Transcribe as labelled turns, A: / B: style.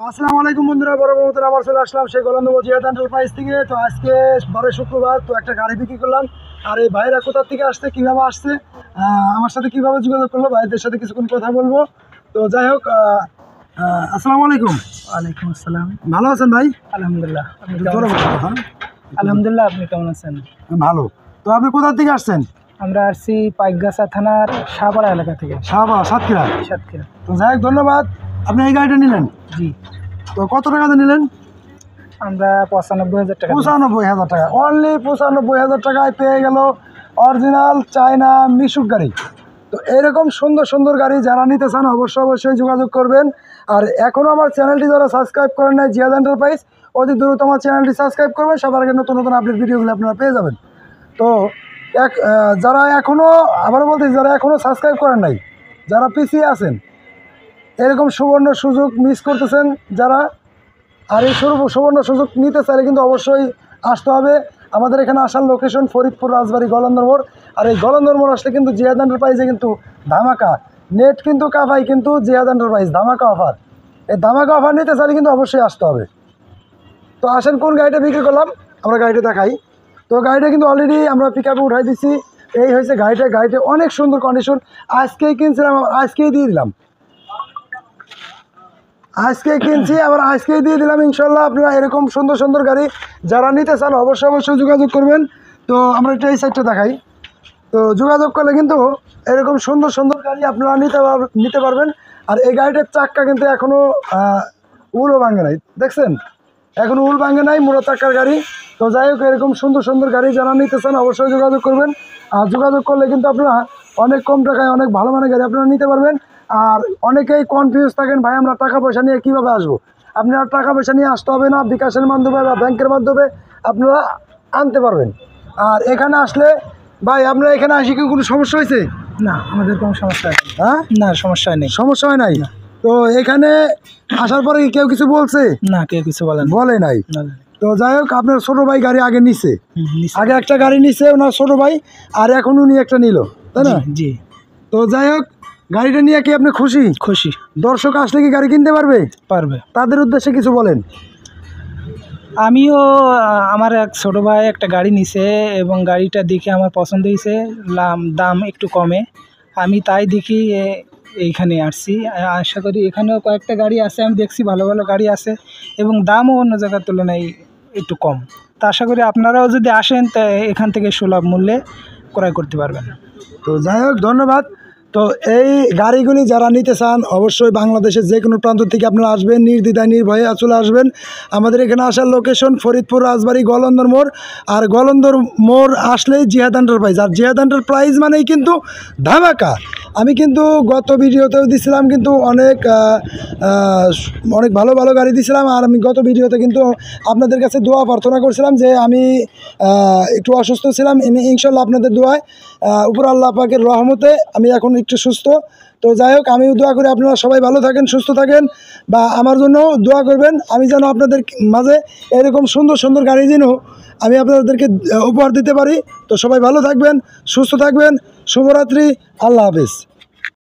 A: আসসালামু আলাইকুম বন্ধুরা, বড় মতো আবার চলে আসলাম সেই গোলান্দ জিয়াদ এন্টারপ্রাইজ থেকে। তো আজকে বারে শুক্রবার, তো একটা গাড়ি বিক্রি করলাম। আর এই ভাইরা কোথা থেকে আসছে, কীভাবে আসছে, আমার সাথে কীভাবে যোগাযোগ করলো, ভাইদের সাথে কিছুক্ষণ কথা বলবো। তো যাই হোক, আসসালামু আলাইকুম।
B: ওয়ালাইকুম আসসালাম।
A: ভালো আছেন ভাই?
B: আলহামদুলিল্লাহ।
A: আলহামদুলিল্লাহ,
B: আপনি কেমন আছেন?
A: ভালো। তো আপনি কোথা থেকে আসছেন?
B: আমরা আসছি পাইকগাছা থানার শাহপাড়া এলাকা থেকে।
A: শাহপাড়া, সাতক্ষীরা।
B: সাতক্ষীরা।
A: তো যাই হোক, ধন্যবাদ। আপনি এই গাড়িটা নিলেন?
B: জি।
A: তো কত টাকাতে নিলেন?
B: আমরা 95,000 টাকা।
A: 95,000 টাকা, অনলি 95,000 টাকায় পেয়ে গেল অরিজিনাল চায়না মিশুক গাড়ি। তো এরকম সুন্দর সুন্দর গাড়ি যারা নিতে চান অবশ্যই যোগাযোগ করবেন। আর এখনও আমার চ্যানেলটি যারা সাবস্ক্রাইব করেন নাই জিয়াদ এন্টারপ্রাইজ, অতি দ্রুত আমার চ্যানেলটি সাবস্ক্রাইব করবেন, সবার আগে নতুন নতুন আপডেট ভিডিওগুলো আপনারা পেয়ে যাবেন। তো যারা এখনও, আবারও বলতেছি, যারা এখনও সাবস্ক্রাইব করেন নাই, যারা পিছিয়ে আছেন, এরকম সুবর্ণ সুযোগ মিস করতেছেন যারা। আর এই সুবর্ণ সুযোগ নিতে চাইলে কিন্তু অবশ্যই আসতে হবে। আমাদের এখানে আসার লোকেশন ফরিদপুর রাজবাড়ি গলন্দর মোড়। আর এই গলন্দর মোড় আসলে কিন্তু জিয়াদ এন্টারপ্রাইজে কিন্তু ধামাকা নেট কিন্তু কাফাই, কিন্তু জিয়াদ এন্টারপ্রাইজ ধামাকা অফার। এই ধামাকা অফার নিতে চাইলে কিন্তু অবশ্যই আসতে হবে। তো আসেন, কোন গাড়িটা বিক্রি করলাম আমরা গাড়িটা দেখাই। তো গাড়িটা কিন্তু অলরেডি আমরা পিক আপে উঠাই দিচ্ছি। এই হয়েছে গাড়িটা অনেক সুন্দর কন্ডিশন। আজকেই কিনছিলাম, আজকেই দিয়ে দিলাম, আজকেই কিনছি আবার আজকেই দিয়ে দিলাম ইনশাল্লাহ। আপনারা এরকম সুন্দর সুন্দর গাড়ি যারা নিতে চান অবশ্যই যোগাযোগ করবেন। তো আমরা এটা এই সাইডটা দেখাই। তো যোগাযোগ করলে কিন্তু এরকম সুন্দর সুন্দর গাড়ি আপনারা নিতে পারবেন। আর এই গাড়িটার চাক্কা কিন্তু এখনও উলও ভাঙে নাই, দেখছেন, এখনও উল ভাঙে নাই, মোড়া চাক্কার গাড়ি। তো যাই হোক, এরকম সুন্দর সুন্দর গাড়ি যারা নিতে চান অবশ্যই যোগাযোগ করবেন। আর যোগাযোগ করলে কিন্তু আপনারা অনেক কম টাকায় অনেক ভালো মানের গাড়ি আপনারা নিতে পারবেন। আর অনেকেই কনফিউজ থাকেন, ভাই আমরা টাকা পয়সা নিয়ে কীভাবে আসবো। আপনারা টাকা পয়সা নিয়ে আসতে হবে না, বিকাশের মাধ্যমে বা ব্যাংকের মাধ্যমে আপনারা আনতে পারবেন। আর এখানে আসলে, ভাই আপনারা এখানে আসি কি কোনো সমস্যা হয়েছে?
B: না, আমাদের কোনো সমস্যা নেই।
A: হ্যাঁ,
B: না, সমস্যা নেই।
A: সমস্যা হয় নাই? তো এখানে আসার পরে কেউ কিছু বলছে?
B: না, কেউ কিছু
A: বলে নাই। তো যাই হোক, আপনার ছোটো ভাই গাড়ি আগে নিছে, আগে একটা গাড়ি নিছে ওনার ছোটো ভাই, আর এখন উনি একটা নিল, তাই না?
B: জি।
A: তো যাই হোক, গাড়িটা নিয়ে কি আপনি খুশি?
B: খুশি।
A: দর্শক আসলে কি গাড়ি কিনতে পারবে?
B: পারবে।
A: তাদের উদ্দেশ্যে কিছু বলেন।
B: আমিও, আমার এক ছোট ভাই একটা গাড়ি নিছে এবং গাড়িটা দেখে আমার পছন্দ হয়েছে, দাম একটু কমে। আমি তাই দেখি এইখানে আসছি। আশা করি এখানেও কয়েকটা গাড়ি আছে, আমি দেখছি ভালো ভালো গাড়ি আছে এবং দামও অন্য জায়গার তুলনায় একটু কম। তা আশা করি আপনারাও যদি আসেন তা এখান থেকে সুলভ মূল্যে ক্রয় করতে পারবেন।
A: তো যাই হোক, ধন্যবাদ। তো এই গাড়িগুলি যারা নিতে চান অবশ্যই বাংলাদেশের যে কোনো প্রান্ত থেকে আপনারা আসবেন, নির্দ্বিধায় নির্ভয়ে চলে আসবেন। আমাদের এখানে আসার লোকেশন ফরিদপুর রাজবাড়ি গলন্দর মোড়। আর গলন্দর মোড় আসলেই জিয়াদ এন্টারপ্রাইজ। আর জিয়াদ এন্টারপ্রাইজ মানেই কিন্তু ধামাকা। আমি কিন্তু গত ভিডিওতেও দিছিলাম, কিন্তু অনেক ভালো ভালো গাড়ি দিছিলাম। আর আমি গত ভিডিওতে কিন্তু আপনাদের কাছে দোয়া প্রার্থনা করছিলাম যে আমি একটু অসুস্থ ছিলাম। ইনশাল্লাহ আপনাদের দোয়ায়, উপর আল্লাহ পাকের রহমতে আমি এখন একটু সুস্থ। তো যাই হোক, আমিও দোয়া করি আপনারা সবাই ভালো থাকেন, সুস্থ থাকেন, বা আমার জন্য দোয়া করবেন। আমি যেন আপনাদের মাঝে এরকম সুন্দর সুন্দর গাড়ি যেন আমি আপনাদেরকে উপহার দিতে পারি। তো সবাই ভালো থাকবেন, সুস্থ থাকবেন। শুভরাত্রি, আল্লাহ হাফেজ।